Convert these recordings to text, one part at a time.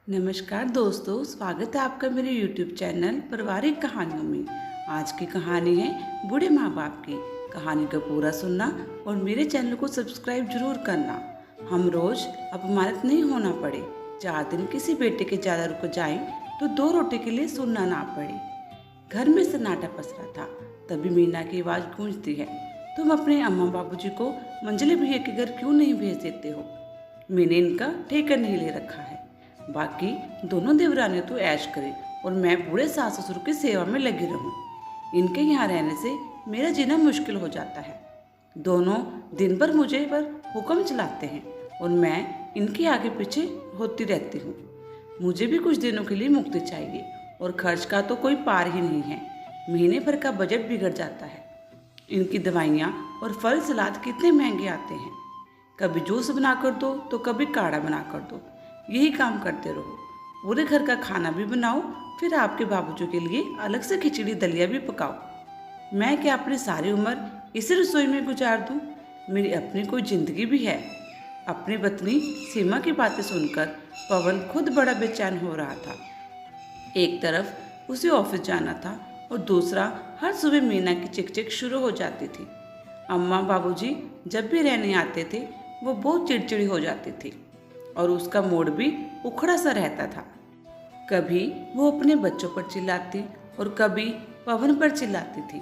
नमस्कार दोस्तों, स्वागत है आपका मेरे YouTube चैनल पारिवारिक कहानियों में। आज की कहानी है बूढ़े माँ बाप की। कहानी को पूरा सुनना और मेरे चैनल को सब्सक्राइब जरूर करना। हम रोज अपमानित नहीं होना पड़े। 4 दिन किसी बेटे के ज़्यादा रुक जाएं तो 2 रोटी के लिए सुनना ना पड़े। घर में सन्नाटा पसरा था। तभी मीना की आवाज़ गूंजती है, तुम अपने अम्मा बाबूजी को मंजली भैया के घर क्यों नहीं भेज देते हो? मैंने इनका ठेका नहीं ले रखा है। बाकी दोनों देवरानी तो ऐश करें और मैं बूढ़े सास ससुर की सेवा में लगी रहूं। इनके यहाँ रहने से मेरा जीना मुश्किल हो जाता है। दोनों दिन भर मुझे पर हुक्म चलाते हैं और मैं इनके आगे पीछे होती रहती हूँ। मुझे भी कुछ दिनों के लिए मुक्ति चाहिए और खर्च का तो कोई पार ही नहीं है। महीने भर का बजट बिगड़ जाता है। इनकी दवाइयाँ और फल सलाद कितने महंगे आते हैं। कभी जूस बना कर दो तो कभी काढ़ा बना कर दो। यही काम करते रहो। पूरे घर का खाना भी बनाओ, फिर आपके बाबूजी के लिए अलग से खिचड़ी दलिया भी पकाओ। मैं क्या अपनी सारी उम्र इसी रसोई में गुजार दूं? मेरी अपनी कोई जिंदगी भी है? अपनी पत्नी सीमा की बातें सुनकर पवन खुद बड़ा बेचैन हो रहा था। एक तरफ उसे ऑफिस जाना था और दूसरा हर सुबह मीना की चिकचिक शुरू हो जाती थी। अम्मा बाबूजी जब भी रहने आते थे वो बहुत चिड़चिड़ी हो जाती थी और उसका मूड भी उखड़ा सा रहता था। कभी वो अपने बच्चों पर चिल्लाती और कभी पवन पर चिल्लाती थी।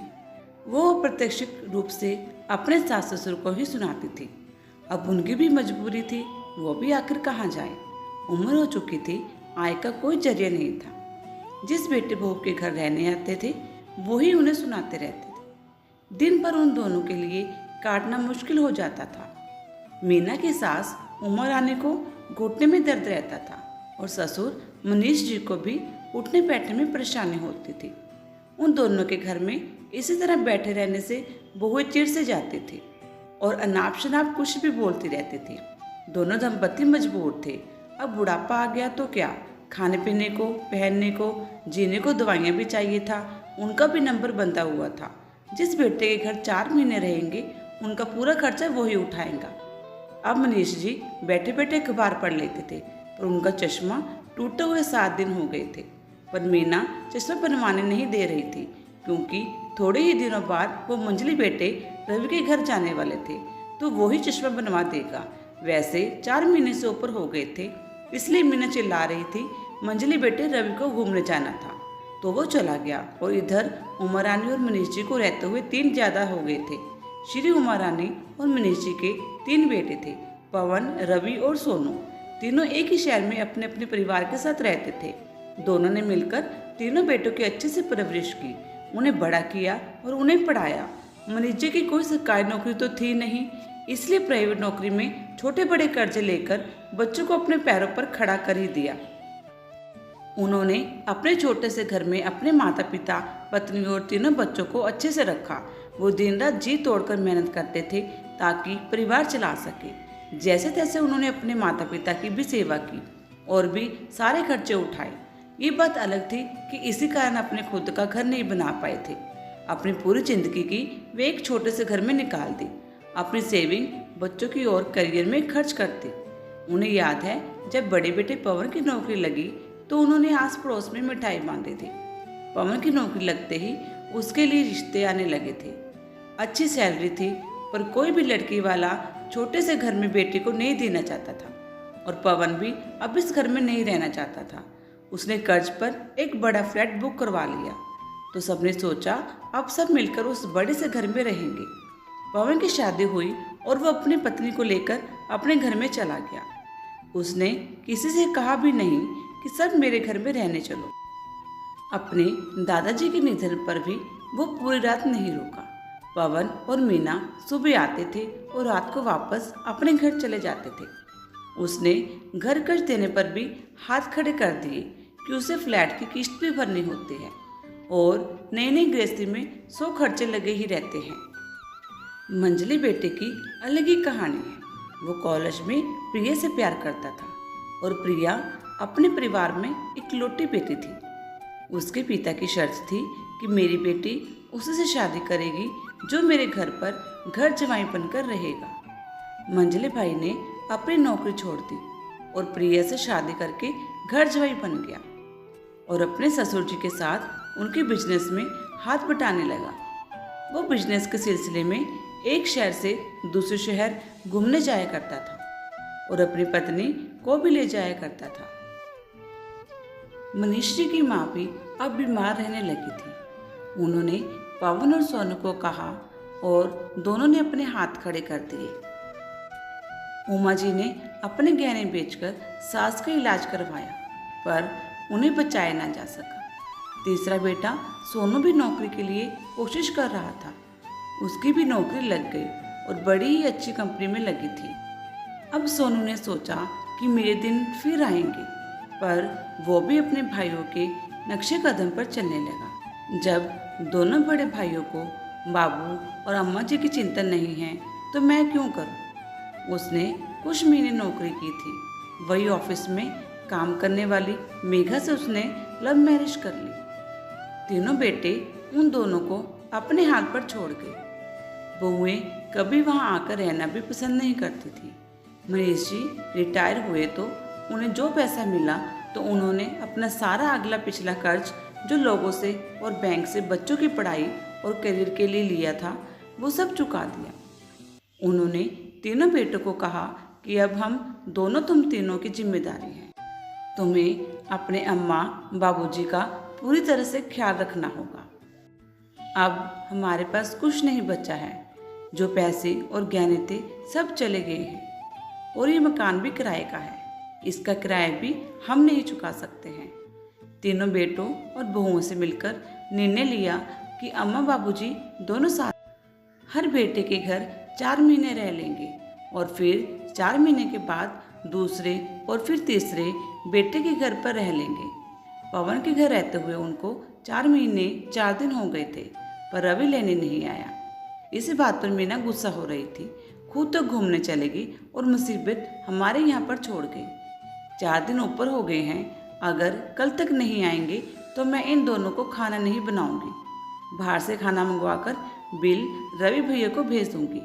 वो अप्रत्यक्ष रूप से अपने सास ससुर को ही सुनाती थी। अब उनकी भी मजबूरी थी, वो भी आखिर कहाँ जाए। उम्र हो चुकी थी, आय का कोई जरिया नहीं था। जिस बेटे बहू के घर रहने आते थे वो ही उन्हें सुनाते रहते थे। दिन भर उन दोनों के लिए काटना मुश्किल हो जाता था। मीना की सास उमर आने को घुटने में दर्द रहता था और ससुर मनीष जी को भी उठने बैठने में परेशानी होती थी। उन दोनों के घर में इसी तरह बैठे रहने से बहुएं चिढ़ से जाती थी और अनाप शनाप कुछ भी बोलती रहती थी। दोनों दंपति मजबूर थे। अब बुढ़ापा आ गया तो क्या, खाने पीने को, पहनने को, जीने को दवाइयाँ भी चाहिए था। उनका भी नंबर बंधा हुआ था। जिस बेटे के घर 4 महीने रहेंगे उनका पूरा खर्चा वही उठाएगा। अब मनीष जी बैठे बैठे अखबार पढ़ लेते थे पर उनका चश्मा टूटे हुए 7 दिन हो गए थे। पर मीना चश्मा बनवाने नहीं दे रही थी क्योंकि थोड़े ही दिनों बाद वो मंजली बेटे रवि के घर जाने वाले थे तो वो ही चश्मा बनवा देगा। वैसे 4 महीने से ऊपर हो गए थे, इसलिए मीना चिल्ला रही थी मंजली बेटे रवि को घूमने जाना था तो वो चला गया। और इधर उमा रानी और मनीष जी को रहते हुए 3 ज़्यादा हो गए थे। श्री उमा रानी और मनीष जी के 3 बेटे थे, पवन, रवि और सोनू। तीनों एक ही शहर में अपने अपने परिवार के साथ रहते थे। दोनों ने मिलकर तीनों बेटों की अच्छे से परवरिश की, उन्हें बड़ा किया और उन्हें पढ़ाया। मनीष जी की कोई सरकारी नौकरी तो थी नहीं, इसलिए प्राइवेट नौकरी में छोटे बड़े कर्जे लेकर बच्चों को अपने पैरों पर खड़ा कर ही दिया। उन्होंने अपने छोटे से घर में अपने माता पिता, पत्नी और तीनों बच्चों को अच्छे से रखा। वो दिन रात जी तोड़कर मेहनत करते थे ताकि परिवार चला सके। जैसे तैसे उन्होंने अपने माता पिता की भी सेवा की और भी सारे खर्चे उठाए। ये बात अलग थी कि इसी कारण अपने खुद का घर नहीं बना पाए थे। अपनी पूरी जिंदगी की वे एक छोटे से घर में निकाल दी। अपनी सेविंग बच्चों की और करियर में खर्च करते। उन्हें याद है जब बड़े बेटे पवन की नौकरी लगी तो उन्होंने आस पड़ोस में मिठाई बांधी थी। पवन की नौकरी लगते ही उसके लिए रिश्ते आने लगे थे। अच्छी सैलरी थी पर कोई भी लड़की वाला छोटे से घर में बेटी को नहीं देना चाहता था और पवन भी अब इस घर में नहीं रहना चाहता था। उसने कर्ज पर एक बड़ा फ्लैट बुक करवा लिया तो सबने सोचा अब सब मिलकर उस बड़े से घर में रहेंगे। पवन की शादी हुई और वो अपनी पत्नी को लेकर अपने घर में चला गया। उसने किसी से कहा भी नहीं कि सब मेरे घर में रहने चलो। अपने दादाजी के निधन पर भी वो पूरी रात नहीं रुका। पवन और मीना सुबह आते थे और रात को वापस अपने घर चले जाते थे। उसने घर कर्ज देने पर भी हाथ खड़े कर दिए कि उसे फ्लैट की किस्त भी भरनी होती है और नई नई गृहस्थी में 100 खर्चे लगे ही रहते हैं। मंजली बेटे की अलग ही कहानी है। वो कॉलेज में प्रिया से प्यार करता था और प्रिया अपने परिवार में इकलौती बेटी थी। उसके पिता की शर्त थी कि मेरी बेटी उसी से शादी करेगी जो मेरे घर पर घर जवाई बनकर रहेगा। मंजली भाई ने अपनी नौकरी छोड़ दी और प्रिया से शादी करके घर जवाई बन गया और अपने ससुर जी के साथ उनके बिजनेस में हाथ बटाने लगा। वो बिजनेस के सिलसिले में एक शहर से दूसरे शहर घूमने जाया करता था और अपनी पत्नी को भी ले जाया करता था। मनीष जी की माँ भी अब बीमार रहने लगी थी। उन्होंने पवन और सोनू को कहा और दोनों ने अपने हाथ खड़े कर दिए। उमा जी ने अपने गहने बेचकर सास का इलाज करवाया, पर उन्हें बचाया ना जा सका। तीसरा बेटा सोनू भी नौकरी के लिए कोशिश कर रहा था। उसकी भी नौकरी लग गई और बड़ी ही अच्छी कंपनी में लगी थी। अब सोनू ने सोचा कि मेरे दिन फिर आएंगे, पर वो भी अपने भाइयों के नक्शे कदम पर चलने लगा। जब दोनों बड़े भाइयों को बाबू और अम्मा जी की चिंता नहीं है तो मैं क्यों करूं? उसने कुछ महीने नौकरी की थी। वही ऑफिस में काम करने वाली मेघा से उसने लव मैरिज कर ली। तीनों बेटे उन दोनों को अपने हाल पर छोड़ गए। बहुएं कभी वहां आकर रहना भी पसंद नहीं करती थी। मनीष जी रिटायर हुए तो उन्हें जो पैसा मिला तो उन्होंने अपना सारा अगला पिछला कर्ज जो लोगों से और बैंक से बच्चों की पढ़ाई और करियर के लिए लिया था वो सब चुका दिया। उन्होंने तीनों बेटों को कहा कि अब हम दोनों तुम तीनों की जिम्मेदारी है। तुम्हें अपने अम्मा बाबूजी का पूरी तरह से ख्याल रखना होगा। अब हमारे पास कुछ नहीं बचा है। जो पैसे और गहने थे सब चले गए हैं और ये मकान भी किराए का है। इसका किराया भी हम नहीं चुका सकते हैं। तीनों बेटों और बहुओं से मिलकर निर्णय लिया कि अम्मा बाबूजी दोनों साथ हर बेटे के घर 4 महीने रह लेंगे और फिर 4 महीने के बाद दूसरे और फिर तीसरे बेटे के घर पर रह लेंगे। पवन के घर रहते हुए उनको 4 महीने 4 दिन हो गए थे, पर रवि लेने नहीं आया। इसी बात पर मीना गुस्सा हो रही थी। खुद तो घूमने चलेगी और मुसीबत हमारे यहाँ पर छोड़ गई। 4 दिन ऊपर हो गए हैं। अगर कल तक नहीं आएंगे तो मैं इन दोनों को खाना नहीं बनाऊंगी। बाहर से खाना मंगवाकर बिल रवि भैया को भेज दूंगी।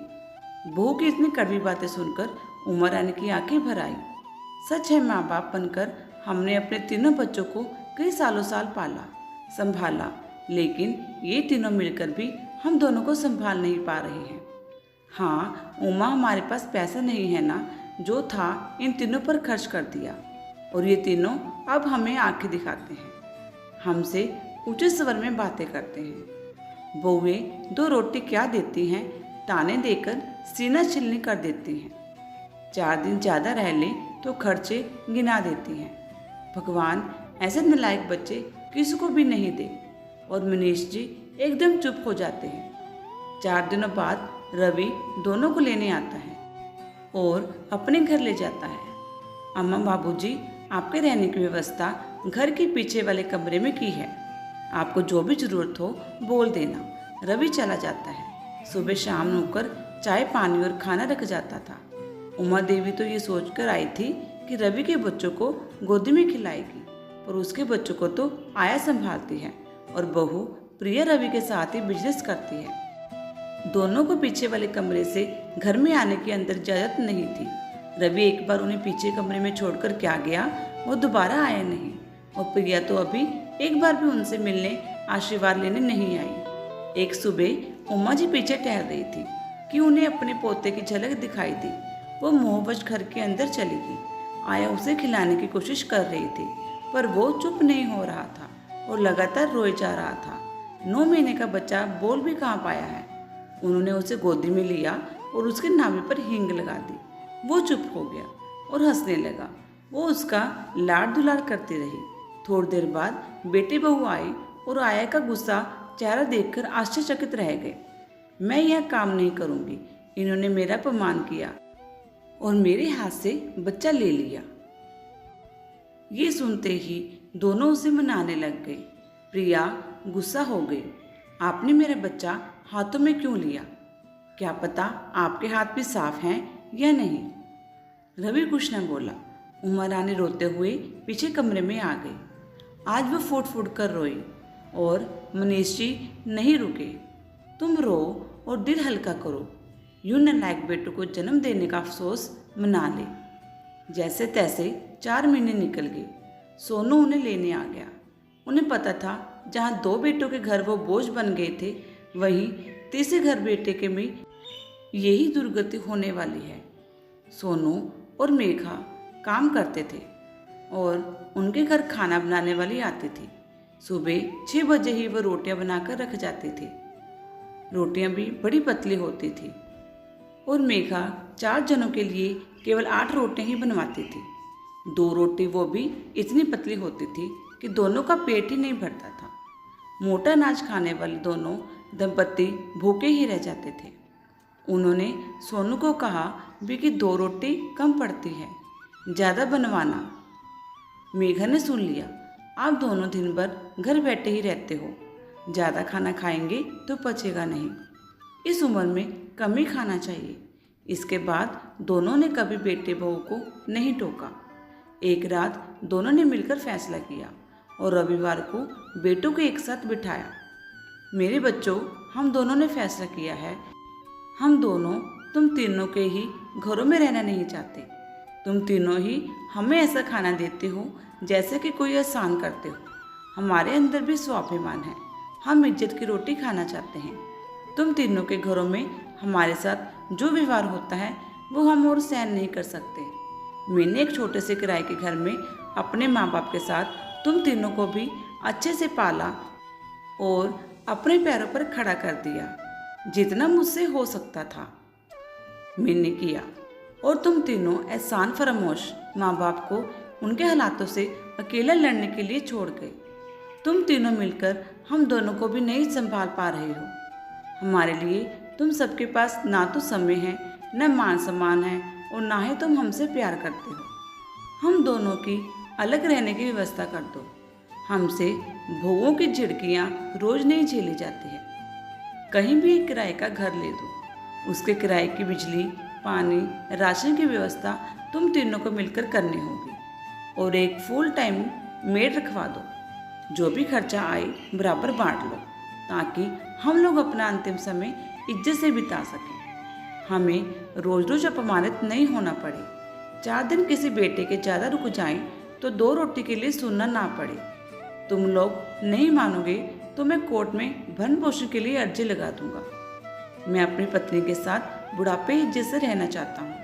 बहू की इतनी कड़वी बातें सुनकर उमा रानी की आंखें भर आई। सच है, माँ बाप बनकर हमने अपने तीनों बच्चों को कई सालों साल पाला संभाला, लेकिन ये तीनों मिलकर भी हम दोनों को संभाल नहीं पा रहे हैं। हाँ उमा, हमारे पास पैसा नहीं है ना, जो था इन तीनों पर खर्च कर दिया और ये तीनों अब हमें आंखें दिखाते हैं, हमसे ऊंचे स्वर में बातें करते हैं। बहुएं 2 रोटी क्या देती हैं, ताने देकर सीना छिलनी कर देती हैं। 4 दिन ज़्यादा रह लें तो खर्चे गिना देती हैं। भगवान ऐसे नालायक बच्चे किसी को भी नहीं दे। और मनीष जी एकदम चुप हो जाते हैं। 4 दिनों बाद रवि दोनों को लेने आता है और अपने घर ले जाता है। अम्मा बाबूजी, आपके रहने की व्यवस्था घर के पीछे वाले कमरे में की है। आपको जो भी ज़रूरत हो बोल देना। रवि चला जाता है। सुबह शाम नौकर चाय पानी और खाना रख जाता था। उमा देवी तो ये सोचकर आई थी कि रवि के बच्चों को गोदी में खिलाएगी, पर उसके बच्चों को तो आया संभालती है और बहू प्रिया रवि के साथ ही बिजनेस करती है। दोनों को पीछे वाले कमरे से घर में आने की अंदर इजाजत नहीं थी। रवि एक बार उन्हें पीछे कमरे में छोड़कर क्या गया, वो दोबारा आया नहीं। और प्रिया तो अभी एक बार भी उनसे मिलने आशीर्वाद लेने नहीं आई। एक सुबह उमा जी पीछे टहल रही थी कि उन्हें अपने पोते की झलक दिखाई दी। वो मोहवश घर के अंदर चली गई। आया उसे खिलाने की कोशिश कर रही थी, पर वो चुप नहीं हो रहा था और लगातार रोए जा रहा था। 9 महीने का बच्चा बोल भी कहाँ पाया है। उन्होंने उसे गोदी में लिया और उसके नाभि पर हींग लगा दी। वो चुप हो गया और हंसने लगा। वो उसका लाड दुलार करती रही। थोड़ी देर बाद बेटी बहू आई और आया का गुस्सा चेहरा देखकर आश्चर्यचकित रह गए। मैं यह काम नहीं करूँगी। इन्होंने मेरा अपमान किया और मेरे हाथ से बच्चा ले लिया। ये सुनते ही दोनों उसे मनाने लग गए। प्रिया गुस्सा हो गई। आपने मेरा बच्चा हाथों में क्यों लिया? क्या पता आपके हाथ भी साफ हैं या नहीं? रवि कुछ न बोला। उमा रानी रोते हुए पीछे कमरे में आ गई। आज वो फूट फूट कर रोई और मनीष जी नहीं रुके। तुम रो और दिल हल्का करो। यूं नालायक बेटों को जन्म देने का अफसोस मना ले। जैसे तैसे 4 महीने निकल गए। सोनू उन्हें लेने आ गया। उन्हें पता था जहाँ 2 बेटों के घर वो बोझ बन गए थे, वहीं तीसरे घर बेटे के में यही दुर्गति होने वाली है। सोनू और मेघा काम करते थे और उनके घर खाना बनाने वाली आती थी। सुबह 6 बजे ही वो रोटियां बनाकर रख जाते थे। रोटियां भी बड़ी पतली होती थी और मेघा 4 जनों के लिए केवल 8 रोटियां ही बनवाती थी। 2 रोटी वो भी इतनी पतली होती थी कि दोनों का पेट ही नहीं भरता था। मोटा अनाज खाने वाले दोनों दंपत्ति भूखे ही रह जाते थे। उन्होंने सोनू को कहा भी कि 2 रोटी कम पड़ती है, ज़्यादा बनवाना। मेघा ने सुन लिया। आप दोनों दिन भर घर बैठे ही रहते हो, ज़्यादा खाना खाएंगे तो पचेगा नहीं। इस उम्र में कम ही खाना चाहिए। इसके बाद दोनों ने कभी बेटे बहू को नहीं टोका। एक रात दोनों ने मिलकर फैसला किया और रविवार को बेटों को एक साथ बिठाया। मेरे बच्चों, हम दोनों ने फैसला किया है, हम दोनों तुम तीनों के ही घरों में रहना नहीं चाहते। तुम तीनों ही हमें ऐसा खाना देते हो जैसे कि कोई एहसान करते हो। हमारे अंदर भी स्वाभिमान है, हम इज्जत की रोटी खाना चाहते हैं। तुम तीनों के घरों में हमारे साथ जो व्यवहार होता है वो हम और सहन नहीं कर सकते। मैंने एक छोटे से किराए के घर में अपने माँ बाप के साथ तुम तीनों को भी अच्छे से पाला और अपने पैरों पर खड़ा कर दिया। जितना मुझसे हो सकता था मैंने किया और तुम तीनों एहसान फरामोश माँ बाप को उनके हालातों से अकेला लड़ने के लिए छोड़ गए। तुम तीनों मिलकर हम दोनों को भी नहीं संभाल पा रहे हो। हमारे लिए तुम सबके पास ना तो समय है, न मान सम्मान है और ना ही तुम हमसे प्यार करते हो। हम दोनों की अलग रहने की व्यवस्था कर दो। हमसे भोगों की झिड़कियाँ रोज नहीं झेली जाती है। कहीं भी एक किराए का घर ले दो, उसके किराए की बिजली, पानी, राशन की व्यवस्था तुम तीनों को मिलकर करनी होगी और एक फुल टाइम मेड रखवा दो। जो भी खर्चा आए बराबर बांट लो ताकि हम लोग अपना अंतिम समय इज्जत से बिता सकें। हमें रोज रोज अपमानित नहीं होना पड़े। 4 दिन किसी बेटे के ज़्यादा रुक जाएं तो 2 रोटी के लिए सुनना ना पड़े। तुम लोग नहीं मानोगे तो मैं कोर्ट में भरण पोषण के लिए अर्जी लगा दूंगा। मैं अपनी पत्नी के साथ बुढ़ापे इज्जत से रहना चाहता हूँ।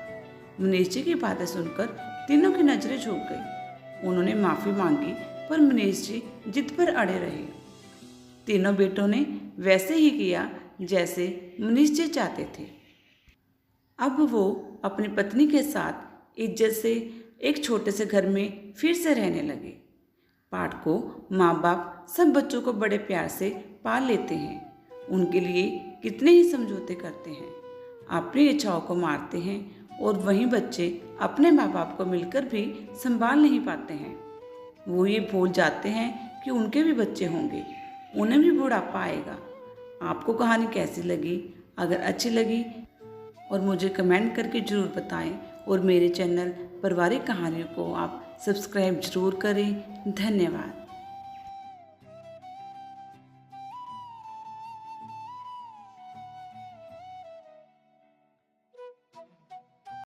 मनीष जी की बातें सुनकर तीनों की नजरें झुक गई। उन्होंने माफ़ी मांगी पर मनीष जी जिद पर अड़े रहे। तीनों बेटों ने वैसे ही किया जैसे मनीष जी चाहते थे। अब वो अपनी पत्नी के साथ इज्जत से एक छोटे से घर में फिर से रहने लगे। पाठ को माँ बाप सब बच्चों को बड़े प्यार से पाल लेते हैं। उनके लिए कितने ही समझौते करते हैं, अपनी इच्छाओं को मारते हैं और वहीं बच्चे अपने माँ बाप को मिलकर भी संभाल नहीं पाते हैं। वो ये भूल जाते हैं कि उनके भी बच्चे होंगे, उन्हें भी बुढ़ापा आएगा। आपको कहानी कैसी लगी? अगर अच्छी लगी और मुझे कमेंट करके ज़रूर बताएं और मेरे चैनल पारिवारिक कहानियों को आप सब्सक्राइब जरूर करें। धन्यवाद।